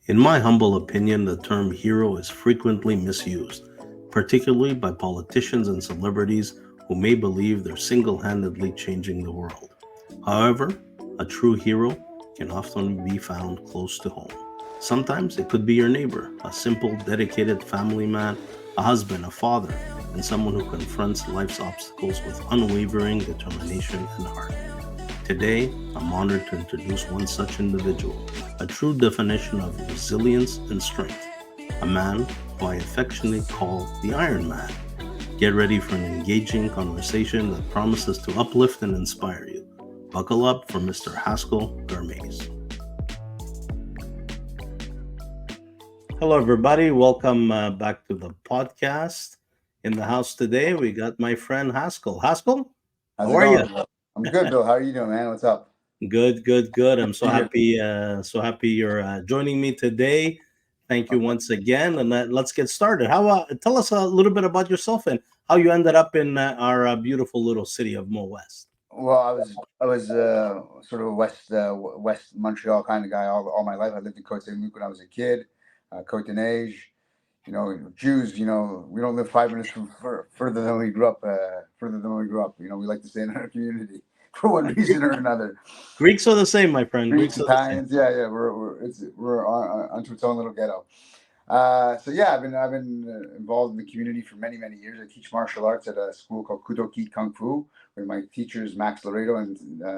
In my humble opinion, the term hero is frequently misused, particularly by politicians and celebrities who may believe they're single handedly changing the world. However, a true hero can often be found close to home. Sometimes it could be your neighbor, a simple, dedicated family man, a husband, a father, and someone who confronts life's obstacles with unwavering determination and heart. Today, I'm honored to introduce one such individual, a true definition of resilience and strength, a man who I affectionately call the Iron Man. Get ready for an engaging conversation that promises to uplift and inspire you. Buckle up for Mr. Haskel Garmaise. Hello, everybody. Welcome back to the podcast. In the house today, we got my friend Haskel. Haskel, How's how it are you? going, Bill? I'm good, Bill. How are you doing, man? What's up? Good, good, good. I'm so Yeah. happy, you're joining me today. Thank you once again, and let's get started. How tell us a little bit about yourself and how you ended up in our beautiful little city of Mo West. Well, I was sort of a West Montreal kind of guy all my life. I lived in Côte Saint Luc when I was a kid. Côte Neige. Jews. We don't live 5 minutes further than we grew up. Further than we grew up. We like to stay in our community for one reason or another. Greeks are the same, my friend. Greeks, Greeks are the same. Italians, yeah. We're onto its own little ghetto. So yeah, I've been involved in the community for many years. I teach martial arts at a school called Kudoki Kung Fu, where my teachers Max Laredo and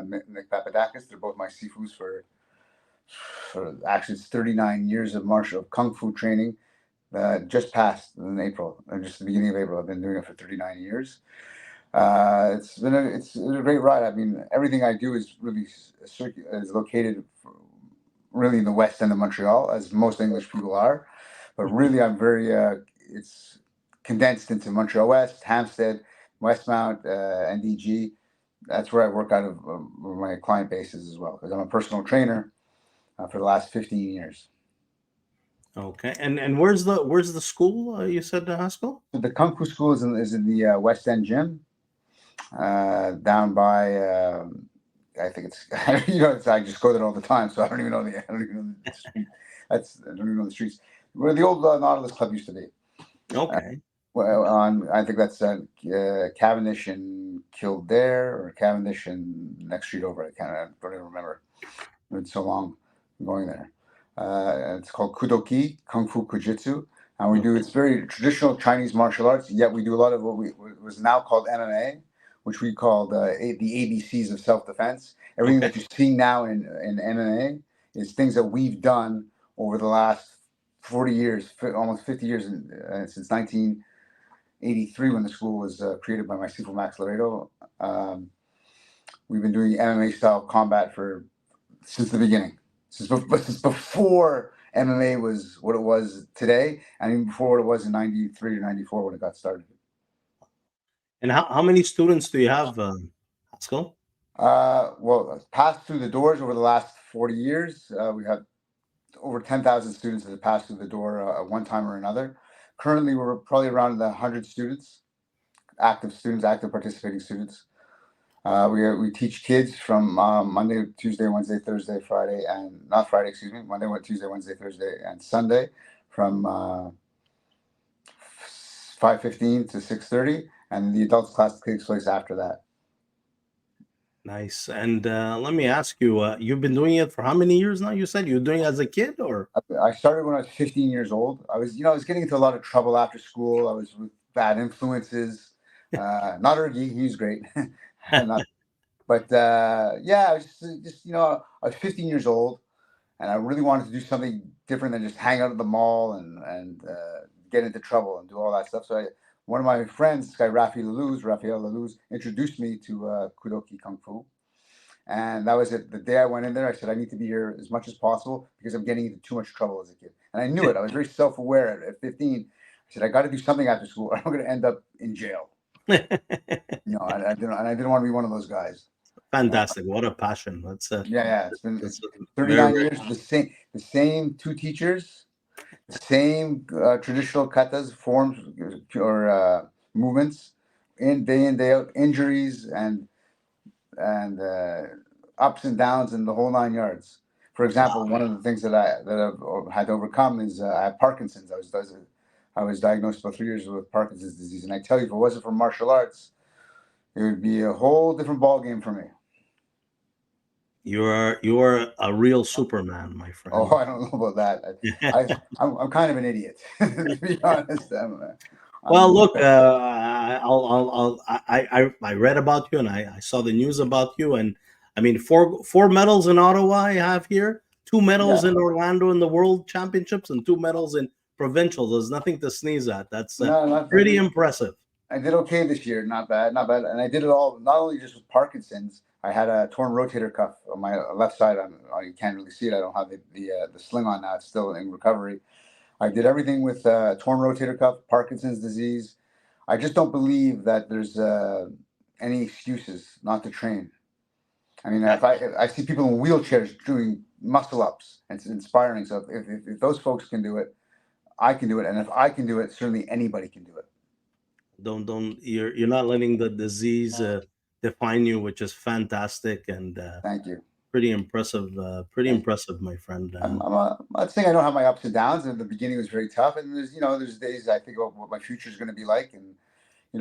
Nick Papadakis. They're both my sifus for actually it's 39 years of martial kung fu training. Just passed in April, or just the beginning of April. I've been doing it for 39 years. It's a great ride. I mean, everything I do is really is located really in the west end of Montreal, as most English people are. But really, I'm very. It's condensed into Montreal West, Hampstead, Westmount, NDG. That's where I work out of where my client base is as well, because I'm a personal trainer for the last 15 years. Okay, and where's the school? You said the Haskell. So the Kung Fu school is in the West End gym, down by. I think it's I just go there all the time, so I don't even know the street. I don't even know the streets where the old Nautilus Club used to be. Okay. I think that's Cavendish and Kildare, or Cavendish and next street over. I don't even remember. It's been so long going there. It's called Kudoki Kung Fu Kujitsu, and it's very traditional Chinese martial arts. Yet we do a lot of what was now called MMA, which we call the ABCs of self-defense. Everything that you're seeing now in MMA is things that we've done over the last 40 years, almost 50 years, since 1983 when the school was created by my Sifu Max Laredo. We've been doing MMA style combat since the beginning, since before MMA was what it was today, and even before what it was in 93 or 94 when it got started. And how many students do you have, Haskell? Well, passed through the doors over the last 40 years. We have over 10,000 students that have passed through the door at one time or another. Currently, we're probably around the 100 students, active participating students. We teach kids from Monday, Tuesday, Wednesday, Thursday, Friday, and not Friday, excuse me, Monday, Tuesday, Wednesday, Thursday, and Sunday from 5:15 to 6:30, and the adults class takes place after that. Nice. And let me ask you, you've been doing it for how many years now? You said you were doing it as a kid, or? I started when I was 15 years old. I was getting into a lot of trouble after school. I was with bad influences. Not Ergy, he's great. But yeah, I was just I was 15 years old, and I really wanted to do something different than just hang out at the mall and get into trouble and do all that stuff. So one of my friends, this guy Raphael Lalouz, introduced me to Kudoki Kung Fu. And that was it. The day I went in there, I said, I need to be here as much as possible because I'm getting into too much trouble as a kid. And I knew it. I was very self-aware at 15. I said, I got to do something after school or I'm going to end up in jail. I didn't want to be one of those guys. Fantastic. What a passion. That's yeah. It's been 39 years. The same two teachers, the same traditional katas, forms or movements, day in, day out, injuries and ups and downs and the whole 9 yards For example, one of the things that I've had to overcome is I have Parkinson's. I was diagnosed about 3 years with Parkinson's disease, and I tell you, if it wasn't for martial arts, it would be a whole different ball game for me. You're a real Superman, my friend. Oh, I don't know about that. I'm kind of an idiot, to be honest. Well, I'm look, I read about you and I saw the news about you, and I mean four medals in Ottawa I have here, two medals yeah, in Orlando in the World Championships, and two medals in provincial. There's nothing to sneeze at. That's no, not, pretty impressive. I did okay this year, not bad, not bad. And I did it all not only just with Parkinson's. I had a torn rotator cuff on my left side. You can't really see it. I don't have the sling on now. It's still in recovery. I did everything with torn rotator cuff, Parkinson's disease. I just don't believe that there's any excuses not to train. I mean, if I see people in wheelchairs doing muscle ups, it's inspiring. So if those folks can do it, I can do it. And if I can do it, certainly anybody can do it. Don't you're not letting the disease define you, which is fantastic and Thank you. pretty impressive. Pretty Thank you. impressive, my friend. I'm not saying I don't have my ups and downs. And the beginning was very tough, and there's days I think about what my future is going to be like, and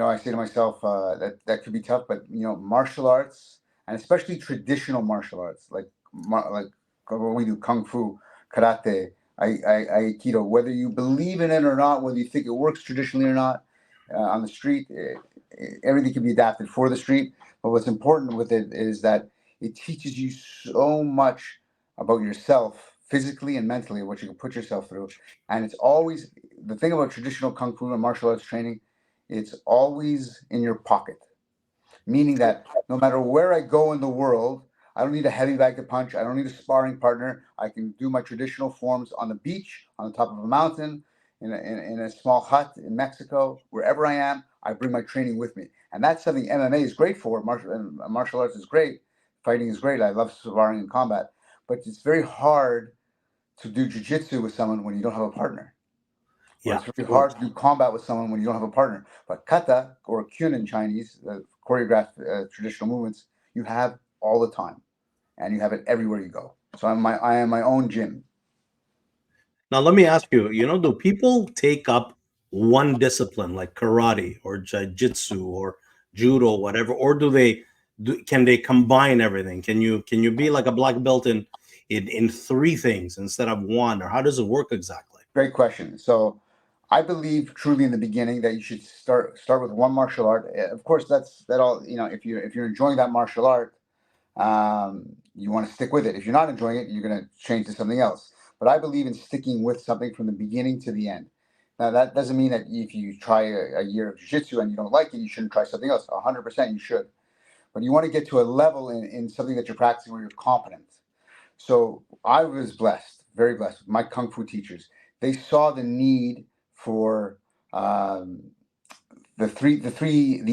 I say to myself that could be tough. But martial arts, and especially traditional martial arts, like what we do, kung fu, karate, aikido. Whether you believe in it or not, whether you think it works traditionally or not, on the street, everything can be adapted for the street. But what's important with it is that it teaches you so much about yourself, physically and mentally, what you can put yourself through. And it's always the thing about traditional kung fu and martial arts training. It's always in your pocket, meaning that no matter where I go in the world, I don't need a heavy bag to punch. I don't need a sparring partner. I can do my traditional forms on the beach, on the top of a mountain, in a small hut in Mexico, wherever I am. I bring my training with me, and that's something MMA is great for. Martial arts is great. Fighting is great. I love sparring and combat, but it's very hard to do jiu-jitsu with someone when you don't have a partner. Or Yeah, it's very hard to do combat with someone when you don't have a partner. But kata or kyun in Chinese, choreographed traditional movements, you have all the time, and you have it everywhere you go. So I am my own gym. now, let me ask you, do people take up one discipline like karate or jiu-jitsu or judo, whatever, or can they combine everything? Can you be like a black belt in three things instead of one, or how does it work exactly? Great question. So I believe truly in the beginning that you should start with one martial art. Of course, that all. If you're enjoying that martial art, you want to stick with it. If you're not enjoying it, you're going to change to something else. But I believe in sticking with something from the beginning to the end. Now, that doesn't mean that if you try a year of jiu-jitsu and you don't like it, you shouldn't try something else. 100% you should. But you want to get to a level in something that you're practicing where you're competent. So I was blessed, very blessed. My kung fu teachers, they saw the need for the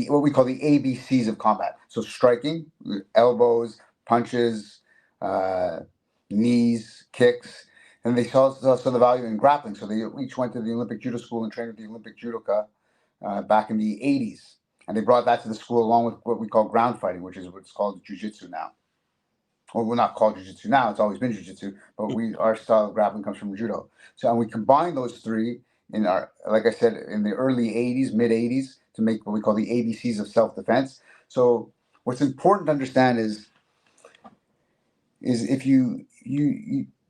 what we call the ABCs of combat. So striking, elbows, punches, knees, kicks, and they saw the value in grappling. So they each went to the Olympic Judo School and trained with the Olympic judoka back in the 80s, and they brought that to the school along with what we call ground fighting, which is what's called jiu-jitsu now. Well, we're not called jiu-jitsu now. It's always been jiu-jitsu, but our style of grappling comes from judo. So, and we combine those three in like I said, in the early 80s, mid 80s, to make what we call the ABCs of self-defense. So what's important to understand is if you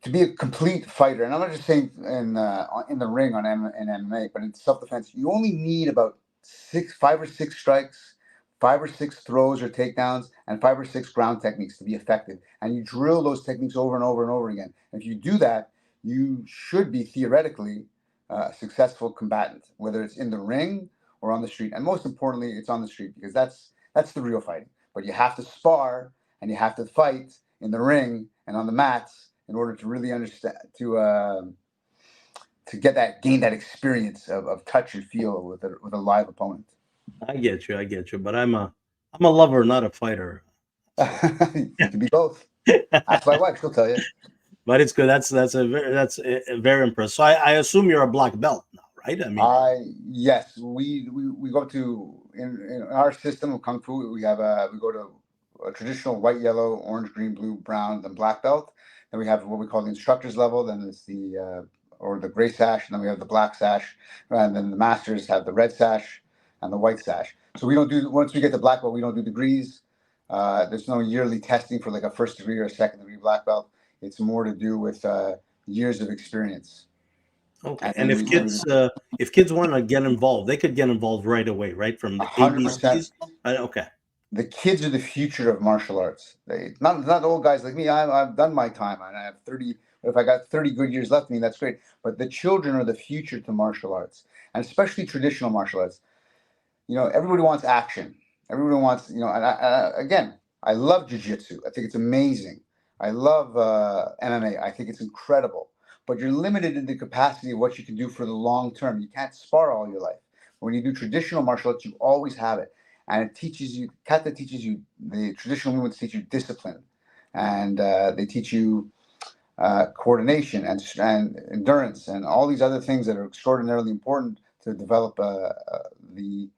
to be a complete fighter, and I'm not just saying in the ring in MMA, but in self-defense, you only need about 5 or 6 strikes, 5 or 6 throws or takedowns, and 5 or 6 ground techniques to be effective. And you drill those techniques over and over and over again. And if you do that, you should be theoretically a successful combatant, whether it's in the ring or on the street. And most importantly, it's on the street, because that's the real fighting. But you have to spar and you have to fight in the ring and on the mats in order to really understand, to gain that experience of touch and feel with a live opponent. I get you, but I'm a lover, not a fighter. You can be both. Ask my wife; she'll tell you. But it's good. That's a very impressive. So I assume you're a black belt now, right? I mean, Yes, we go to in our system of kung fu. We go to a traditional white, yellow, orange, green, blue, brown, then black belt. Then we have what we call the instructor's level. Then it's the or the gray sash, and then we have the black sash, and then the masters have the red sash and the white sash. So we don't do once we get the black belt, we don't do degrees. There's no yearly testing for like a first degree or a second degree black belt. It's more to do with years of experience. Okay. And And then if kids want to get involved, they could get involved right away, right? From the 100%. ABCs. Okay. The kids are the future of martial arts. They not old guys like me. I've done my time, and I have 30. If I got 30 good years left in me, that's great. But the children are the future to martial arts, and especially traditional martial arts. Everybody wants action. Everybody wants, again, I love jujitsu. I think it's amazing. I love MMA. I think it's incredible. But you're limited in the capacity of what you can do for the long term. You can't spar all your life. When you do traditional martial arts, you always have it. And it teaches you, kata teaches you, the traditional movements teach you discipline. And they teach you coordination and endurance and all these other things that are extraordinarily important to develop the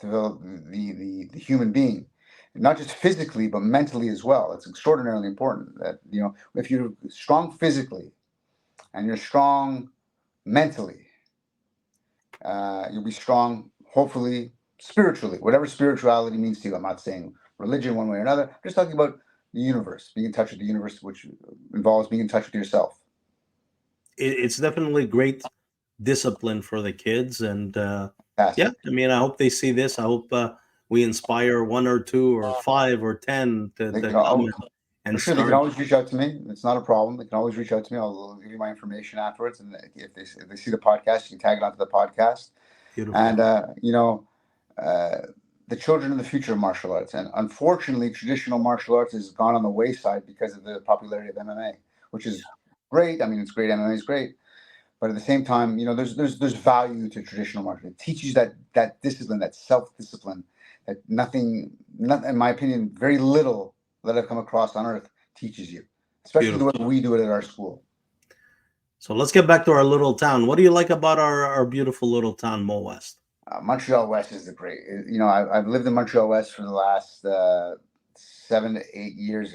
the human being, not just physically but mentally as well. It's extraordinarily important that if you're strong physically and you're strong mentally, you'll be strong hopefully spiritually, whatever spirituality means to you. I'm not saying religion one way or another. I'm just talking about the universe, being in touch with the universe, which involves being in touch with yourself. It's definitely great discipline for the kids, and yeah, Fantastic. I mean, I hope they see this. I hope we inspire one or two or five or 10 They to can come all, for and sure. They can start. always reach out to me. It's not a problem. They can always reach out to me. I'll give you my information afterwards. And if they see the podcast, you can tag it onto the podcast. Beautiful. And uh, the children of the future of martial arts. And unfortunately, traditional martial arts has gone on the wayside because of the popularity of MMA, which is great. I mean, it's great. MMA is great. But at the same time, there's value to traditional martial. It teaches that discipline, that self discipline, that nothing, in my opinion, very little that I've come across on earth teaches you, especially the way Beautiful. we do it at our school. So let's get back to our little town. What do you like about our beautiful little town, Mo West? Montreal West is the great. I've lived in Montreal West for the last 7 to 8 years.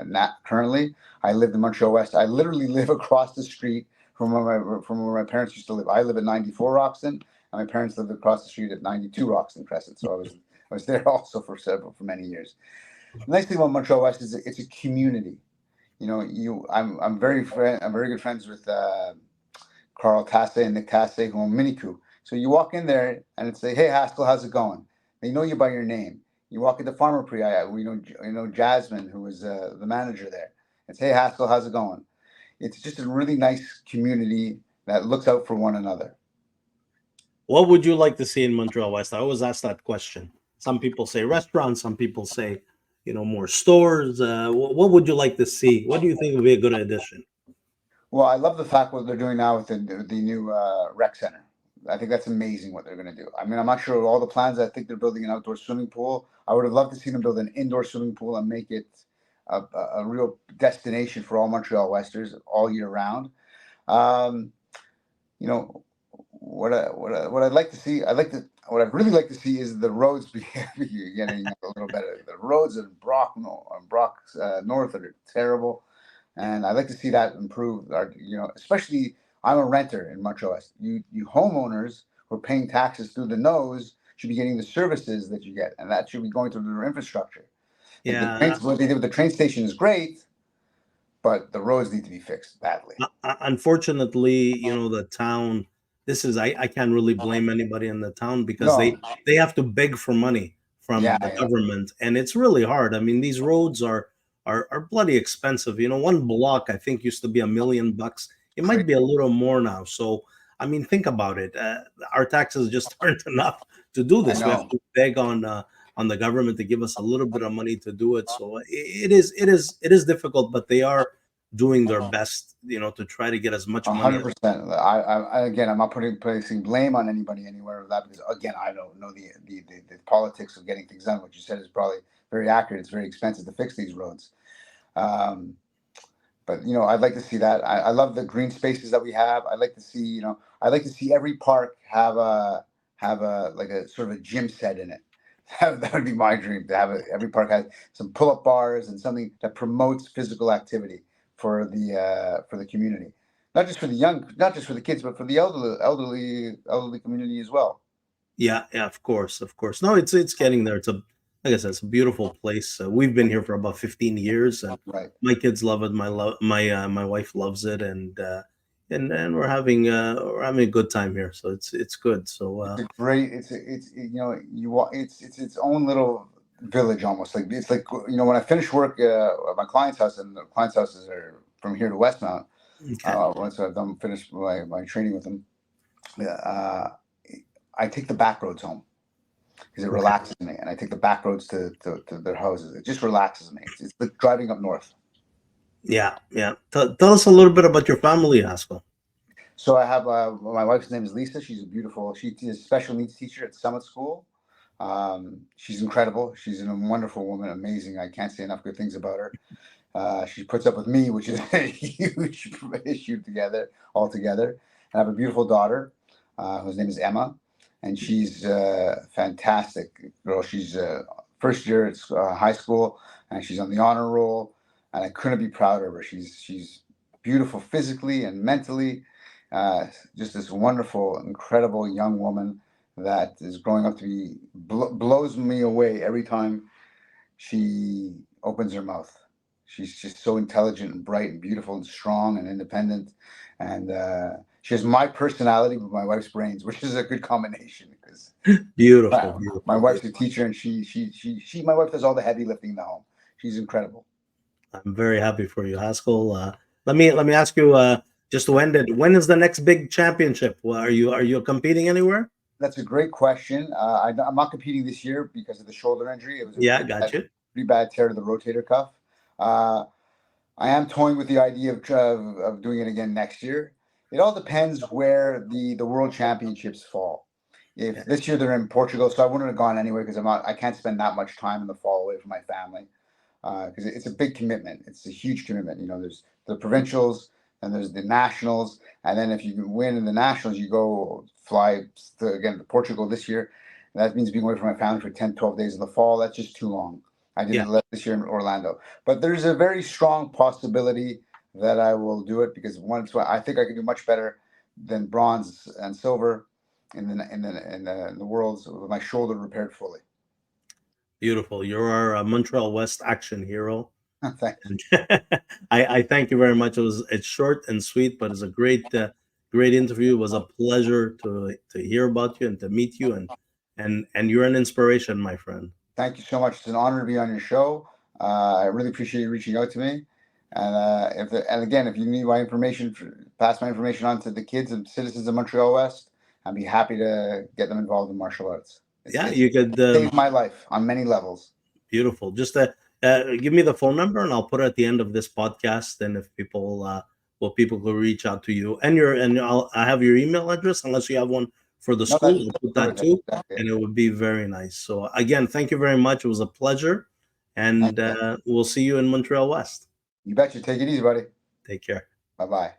Not currently. I lived in Montreal West. I literally live across the street from where my parents used to live. I live at 94 Roxton, and my parents lived across the street at 92 Roxton Crescent. So I was there also for many years. The nice thing about Montreal West is it's a community. I'm very good friends with Carl Tasse and Nick Tasse, who own Miniku. So you walk in there and it's say, "Hey Haskel, how's it going?" They know you by your name. You walk into Farmer Pre, we know Jasmine, who is the manager there. It's, "Hey Haskel, how's it going?" It's just a really nice community that looks out for one another. What would you like to see in Montreal West? I always ask that question. Some people say restaurants. Some people say, more stores. What would you like to see? What do you think would be a good addition? Well, I love the fact what they're doing now with the new rec center. I think that's amazing what they're going to do. I mean, I'm not sure of all the plans. I think they're building an outdoor swimming pool. I would have loved to see them build an indoor swimming pool and make it a real destination for all Montreal Westers all year round. Um, you know, what I'd like to see, what I'd really like to see is the roads be getting a little better. The roads in Brock North are terrible, and I'd like to see that improve. Especially I'm a renter in Montreal West. You homeowners who are paying taxes through the nose should be getting the services that you get, and that should be going through their infrastructure. Like Yeah. what they did with the train station is great, but the roads need to be fixed badly. Unfortunately, the town. This is I can't really blame anybody in the town because No, they have to beg for money yeah, from the yeah, government, and it's really hard. I mean, these roads are bloody expensive. One block I think used to be $1 million. It might be a little more now. So I mean, think about it. Our taxes just aren't enough to do I this. We have know. to beg on the government to give us a little bit of money to do it. So it is difficult, but they are doing their best, to try to get as much money as. 100%. Again, I'm not placing blame on anybody anywhere of that because again, I don't know the politics of getting things done. What you said is probably very accurate. It's very expensive to fix these roads. Um, but I'd like to see that. I love the green spaces that we have. I'd like to see every park have a like a sort of a gym set in it. That would be my dream to have every park has some pull-up bars and something that promotes physical activity for the community, not just for the young, not just for the kids, but for the elderly community as well. Yeah, yeah, of course, of course. No, it's getting there. It's a like I said, it's a beautiful place. We've been here for about 15 years, and Right. my kids love it. My wife loves it, and we're having a good time here. So it's good. So It's a great. It's you know you wa- it's its own little village almost. Like it's like when I finish work at my client's house, and the client's houses are from here to Westmount. okay, Once I've done finished my training with them, uh, I take the back roads home because it okay, relaxes me, and I take the back roads to their houses. It just relaxes me. It's like driving up north. yeah, yeah. Tell us a little bit about your family, Haskell. So I have my wife's name is Lisa. She's a beautiful. She's a special needs teacher at Summit School. She's incredible. She's a wonderful woman, amazing. I can't say enough good things about her. She puts up with me, which is a huge issue altogether. And I have a beautiful daughter whose name is Emma, and she's fantastic girl. She's first year at high school, and she's on the honor roll. And I couldn't be prouder of her. She's beautiful physically and mentally. Just this wonderful, incredible young woman that is growing up to be blows me away every time she opens her mouth. She's just so intelligent and bright and beautiful and strong and independent, and she has my personality with my wife's brains, which is a good combination because Beautiful, my beautiful, wife's a beautiful. teacher and she my wife does all the heavy lifting in the home. She's incredible. I'm very happy for you, Haskell. Let me ask you. Just when is the next big championship? Well, are you competing anywhere? That's a great question. I'm not competing this year because of the shoulder injury. It was a Yeah, got you. pretty bad tear to the rotator cuff. Uh, I am toying with the idea of doing it again next year. It all depends where the world championships fall. If Yeah, this year they're in Portugal, so I wouldn't have gone anyway because I can't spend that much time in the fall away from my family because it's a big commitment. It's a huge commitment. There's the provincials and there's the nationals, and then if you win in the nationals, you go fly again to Portugal this year. And that means being away from my family for 10, 12 days in the fall. That's just too long. I did yeah, it this year in Orlando, but there's a very strong possibility that I will do it because I think I can do much better than bronze and silver in the worlds with my shoulder repaired fully. beautiful. You're our Montreal West action hero. Thanks. And I thank you very much. It's short and sweet, but it's a great interview. It was a pleasure to hear about you and to meet you, and you're an inspiration, my friend. Thank you so much. It's an honor to be on your show. I really appreciate you reaching out to me. And and again, if you need my information, pass my information on to the kids and citizens of Montreal West. I'd be happy to get them involved in martial arts. Yeah, It's you could. saved my life on many levels. Beautiful. Just give me the phone number, and I'll put it at the end of this podcast. And if people will reach out to you, I have your email address, unless you have one for the No, school. I'll put that perfect. too, Exactly it. and it would be very nice. So again, thank you very much. It was a pleasure, Thank and you. we'll see you in Montreal West. You betcha. Take it easy, buddy. Take care. Bye bye.